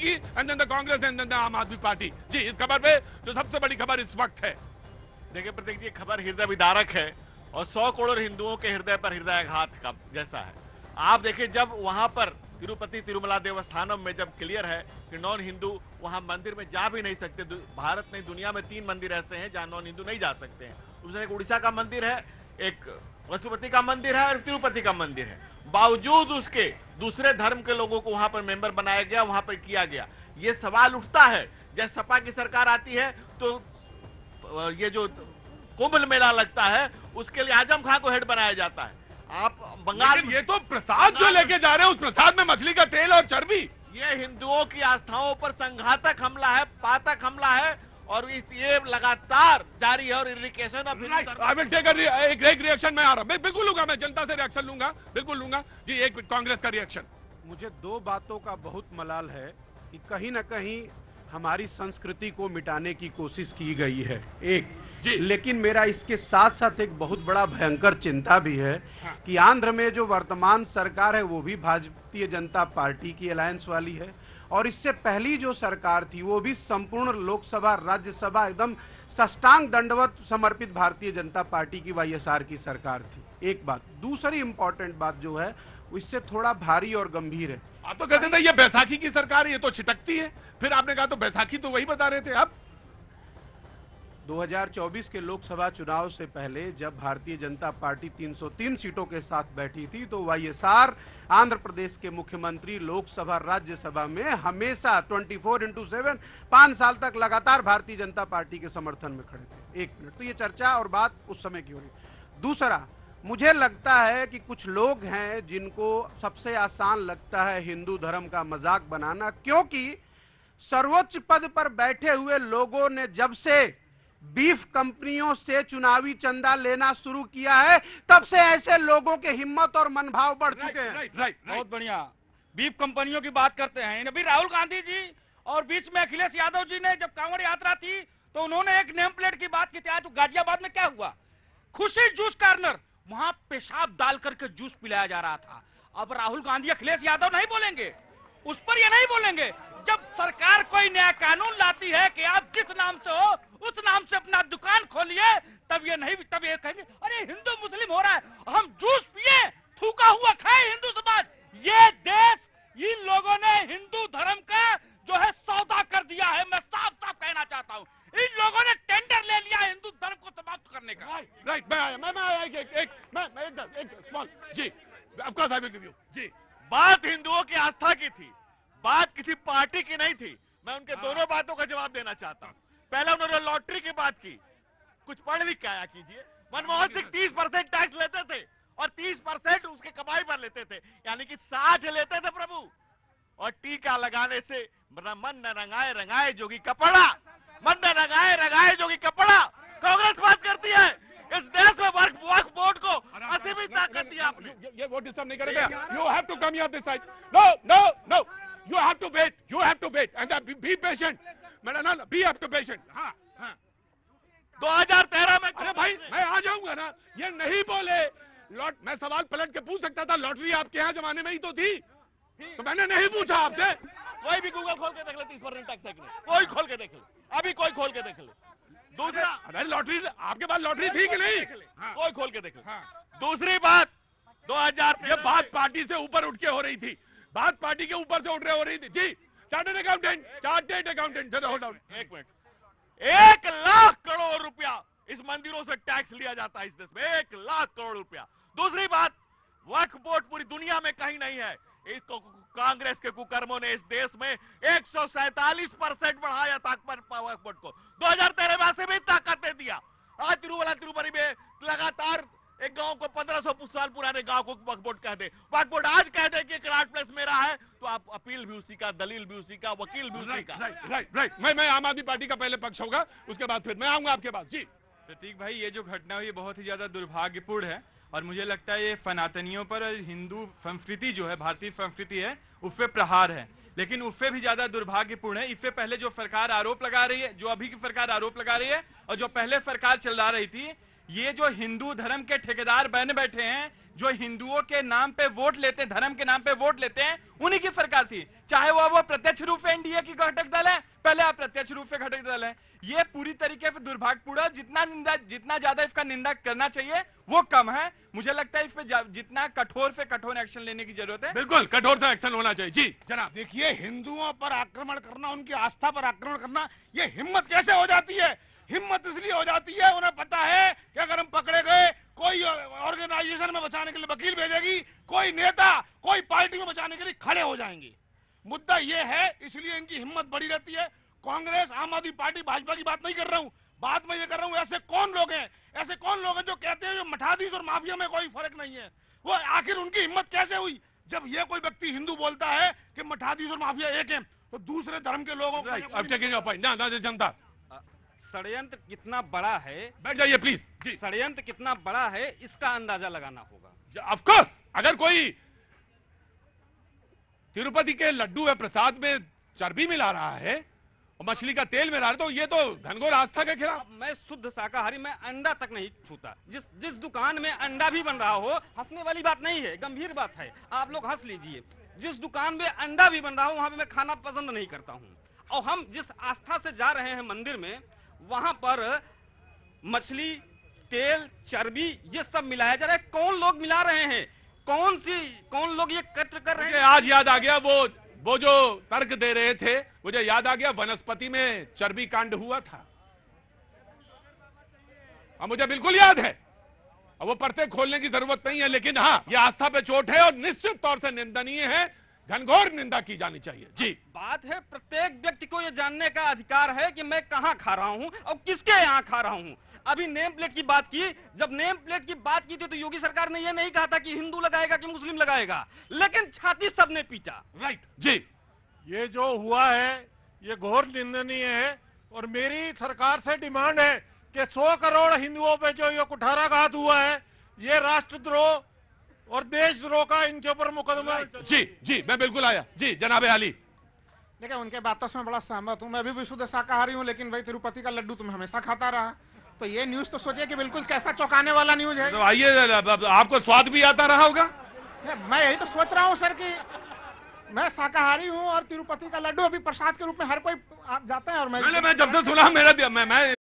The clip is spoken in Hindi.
की, and then the Congress and then the Aam Aadmi party. जी, इस खबर पे जो सबसे बड़ी खबर इस वक्त है, देखिए प्रतीक जी, खबर हृदय विदारक है और 100 करोड़ हिंदुओं के हृदय पर हृदयाघात का जैसा है। आप देखिए, जब वहां पर तिरुपति तिरुमला देवस्थानम में जब क्लियर है कि नॉन हिंदू वहां मंदिर में जा भी नहीं सकते, भारत नहीं दुनिया में 3 मंदिर ऐसे हैं जहां नॉन हिंदू नहीं जा सकते हैं। उसमें एक उड़ीसा का मंदिर है, एक पशुपति का मंदिर है और तिरुपति का मंदिर है। बावजूद उसके दूसरे धर्म के लोगों को वहां पर मेंबर बनाया गया, वहां पर किया गया। ये सवाल उठता है, जब सपा की सरकार आती है तो ये जो कुंभ मेला लगता है उसके लिए आजम खां को हेड बनाया जाता है। आप बंगाल, ये तो प्रसाद जो लेके जा रहे हैं, उस प्रसाद में मछली का तेल और चर्बी, ये हिंदुओं की आस्थाओं पर संघातक हमला है, पातक हमला है और ये लगातार जारी है। और इरिगेशन ऑफ एक रिएक्शन में आ रहा हूं, बिल्कुल लूंगा, मैं जनता से रिएक्शन लूंगा, बिल्कुल लूंगा जी। एक कांग्रेस का रिएक्शन। मुझे 2 बातों का बहुत मलाल है कि कहीं ना कहीं हमारी संस्कृति को मिटाने की कोशिश की गई है, एक जी। लेकिन मेरा इसके साथ साथ एक बहुत बड़ा भयंकर चिंता भी है कि आंध्र में जो वर्तमान सरकार है वो भी भारतीय जनता पार्टी की अलायंस वाली है, और इससे पहली जो सरकार थी वो भी संपूर्ण लोकसभा राज्यसभा एकदम साष्टांग दंडवत समर्पित भारतीय जनता पार्टी की वाईएसआर की सरकार थी। एक बात। दूसरी इंपॉर्टेंट बात जो है इससे थोड़ा भारी और गंभीर है। आप तो कहते थे ये बैसाखी की सरकार है, ये तो छिटकती है, फिर आपने कहा तो बैसाखी तो वही बता रहे थे आप। 2024 के लोकसभा चुनाव से पहले जब भारतीय जनता पार्टी 303 सीटों के साथ बैठी थी तो वाईएसआर आंध्र प्रदेश के मुख्यमंत्री लोकसभा राज्यसभा में हमेशा 24/7 5 साल तक लगातार भारतीय जनता पार्टी के समर्थन में खड़े थे। 1 मिनट, तो ये चर्चा और बात उस समय की हो रही। दूसरा, मुझे लगता है कि कुछ लोग हैं जिनको सबसे आसान लगता है हिंदू धर्म का मजाक बनाना, क्योंकि सर्वोच्च पद पर बैठे हुए लोगों ने जब से बीफ कंपनियों से चुनावी चंदा लेना शुरू किया है तब से ऐसे लोगों के हिम्मत और मनभाव बढ़ चुके हैं। राइट, बहुत बढ़िया। बीफ कंपनियों की बात करते हैं। अभी राहुल गांधी जी और बीच में अखिलेश यादव जी ने जब कांवड़ यात्रा थी तो उन्होंने एक नेम प्लेट की बात की थी। आज गाजियाबाद में क्या हुआ, खुशी जूस कार्नर, वहां पेशाब डाल करके जूस पिलाया जा रहा था। अब राहुल गांधी अखिलेश यादव नहीं बोलेंगे, उस पर ये नहीं बोलेंगे। जब सरकार कोई नया कानून लाती है कि आप जिस नाम से हो उस नाम से अपना दुकान खोलिए, तब ये नहीं, तब ये कहेंगे अरे हिंदू मुस्लिम हो रहा है, हम जूस पिए, थूका हुआ खाए हिंदू समाज। ये देश इन लोगों ने हिंदू धर्म का जो है सौदा कर दिया है। मैं साफ साफ कहना चाहता हूँ, इन लोगों ने टेंडर ले लिया हिंदू धर्म को समाप्त करने का। राइट, मैं स्मॉल जी, of course I will give you जी। बात हिंदुओं की आस्था की थी, बात किसी पार्टी की नहीं थी। मैं उनके दोनों बातों का जवाब देना चाहता हूं। पहले उन्होंने लॉटरी की बात की, कुछ पढ़ लिख के आया कीजिए। मनमोहन सिंह 30% टैक्स लेते थे और 30% उसके कमाई पर लेते थे, यानी कि 60 लेते थे प्रभु। और टीका लगाने से मन न रंगाए रंगाए जोगी कपड़ा, मन न रंगाए रंगाए जोगी कपड़ा। कांग्रेस बात करती है इस देश में वक्फ बोर्ड को असीमित ताकत दी आपने। ये वो डिस्टर्ब नहीं करेगा। You have to come here this side. No no no, you have to wait and be patient, be up to patient। हाँ 2013 में, अरे भाई मैं आ जाऊंगा ना, ये नहीं बोले मैं सवाल पलट के पूछ सकता था, लॉटरी आपके यहाँ जमाने में ही तो थी, तो मैंने नहीं पूछा आपसे। कोई भी गूगल खोल के देख ले 30% टैक्स है कि नहीं, कोई खोल के देख ले, अभी कोई खोल के देख ले। दूसरा, अरे लॉटरी आपके पास लॉटरी थी कि नहीं, कोई खोल के देख ले। दूसरी बात, 2000 ये बात पार्टी से ऊपर उठ के हो रही थी, बात पार्टी के ऊपर से उठ रहे हो रही थी जी। Chartered accountant hold on 1 minute. 1 lakh crore रुपया इस मंदिरों से टैक्स लिया जाता है इस देश में, 1 लाख करोड़ रुपया। दूसरी बात, वक्फ बोर्ड पूरी दुनिया में कहीं नहीं है। कांग्रेस के कुकर्मों ने इस देश में 147% बढ़ाया था वक्फ बोर्ड को। 2013 में असीमित ताकत दे दिया। आज तिरुपति में लगातार एक गांव को 1500 साल पुराने गांव को वक्फ बोर्ड कह दे, वक्फ बोर्ड आज कह दे कि कराट प्लेस मेरा है, तो आप अपील भी उसी का, दलील भी उसी का, वकील भी उसी का। राइट। मैं आम आदमी पार्टी का पहले पक्ष होगा, उसके बाद फिर मैं आऊंगा आपके पास जी। प्रतीक भाई, ये जो घटना हुई बहुत ही ज्यादा दुर्भाग्यपूर्ण है और मुझे लगता है ये सनातनियों पर, हिंदू संस्कृति जो है, भारतीय संस्कृति है, उस पर प्रहार है। लेकिन उससे भी ज्यादा दुर्भाग्यपूर्ण है, इससे पहले जो सरकार आरोप लगा रही है, जो अभी की सरकार आरोप लगा रही है और जो पहले सरकार चला रही थी, ये जो हिंदू धर्म के ठेकेदार बन बैठे हैं जो हिंदुओं के नाम पे वोट लेते हैं, धर्म के नाम पे वोट लेते हैं, उन्हीं की सरकार थी। चाहे वो प्रत्यक्ष रूप से एनडीए की घटक दल है, पहले आप प्रत्यक्ष रूप से घटक दल है। ये पूरी तरीके से दुर्भाग्यपूर्ण, जितना ज्यादा इसका निंदा करना चाहिए वो कम है। मुझे लगता है इस पे जितना कठोर से कठोर एक्शन लेने की जरूरत है। बिल्कुल कठोर से एक्शन होना चाहिए। जी जनाब। देखिए, हिंदुओं पर आक्रमण करना, उनकी आस्था पर आक्रमण करना, ये हिम्मत कैसे हो जाती है? हिम्मत इसलिए हो जाती है, उन्हें पता है कि अगर हम पकड़े गए, कोई ऑर्गेनाइजेशन में बचाने के लिए वकील भेजेगी, कोई नेता कोई पार्टी में बचाने के लिए खड़े हो जाएंगे। मुद्दा ये है, इसलिए इनकी हिम्मत बड़ी रहती है। कांग्रेस, आम आदमी पार्टी, भाजपा की बात नहीं कर रहा हूं, बात मैं ये कर रहा हूं, ऐसे कौन लोग हैं, ऐसे कौन लोग हैं जो कहते हैं जो मठाधीश और माफिया में कोई फर्क नहीं है? वो आखिर उनकी हिम्मत कैसे हुई? जब ये कोई व्यक्ति हिंदू बोलता है कि मठाधीश और माफिया एक है, तो दूसरे धर्म के लोगों को अब टेकिंग योर पॉइंट ना जनता। षड्यंत्र कितना बड़ा है, बैठ जाइए प्लीज। जी, षड्यंत्र कितना बड़ा है इसका अंदाजा लगाना होगा। ऑफ कोर्स, अगर कोई तिरुपति के लड्डू या प्रसाद में चर्बी मिला रहा है और मछली का तेल मिला रहा है, तो ये तो घनघोर आस्था के खिलाफ। मैं शुद्ध शाकाहारी, मैं अंडा तक नहीं छूता। जिस दुकान में अंडा भी बन रहा हो, हंसने वाली बात नहीं है, गंभीर बात है, आप लोग हंस लीजिए। जिस दुकान में अंडा भी बन रहा हो, वहां पे मैं खाना पसंद नहीं करता हूं। और हम जिस आस्था से जा रहे हैं मंदिर में, वहां पर मछली, तेल, चर्बी, ये सब मिलाया जा रहा है। कौन लोग मिला रहे हैं? कौन लोग ये कत्ल कर रहे हैं? आज याद आ गया वो जो तर्क दे रहे थे, मुझे याद आ गया वनस्पति में चर्बी कांड हुआ था। अब मुझे बिल्कुल याद है, अब वो पर्दे खोलने की जरूरत नहीं है, लेकिन हाँ, ये आस्था पे चोट है और निश्चित तौर से निंदनीय है, घनघोर निंदा की जानी चाहिए। जी, बात है, प्रत्येक व्यक्ति को यह जानने का अधिकार है कि मैं कहां खा रहा हूं और किसके यहां खा रहा हूं। अभी नेम प्लेट की बात की, जब नेम प्लेट की बात की थी तो योगी सरकार ने यह नहीं कहा था कि हिंदू लगाएगा कि मुस्लिम लगाएगा, लेकिन छाती सबने पीटा। राइट। जी, ये जो हुआ है ये घोर निंदनीय है, और मेरी सरकार से डिमांड है कि 100 करोड़ हिंदुओं पे जो ये कुठाराघात हुआ है, ये राष्ट्रद्रोह और देशद्रोह का इनके ऊपर मुकदमा। जी, मैं बिल्कुल आया। जी, जनाब आली। देखिए, उनके बातों से मैं बड़ा सहमत हूं। मैं भी शुद्ध शाकाहारी हूं, लेकिन भाई तिरुपति का लड्डू तो मैं हमेशा खाता रहा। तो ये न्यूज तो सोचिए कि बिल्कुल कैसा चौंकाने वाला न्यूज है। तो आइए, आपको स्वाद भी आता रहा होगा। मैं यही तो सोच रहा हूं सर कि मैं शाकाहारी हूं और तिरुपति का लड्डू अभी प्रसाद के रूप में हर कोई आप जाते हैं, और मैं जब से सुना मैं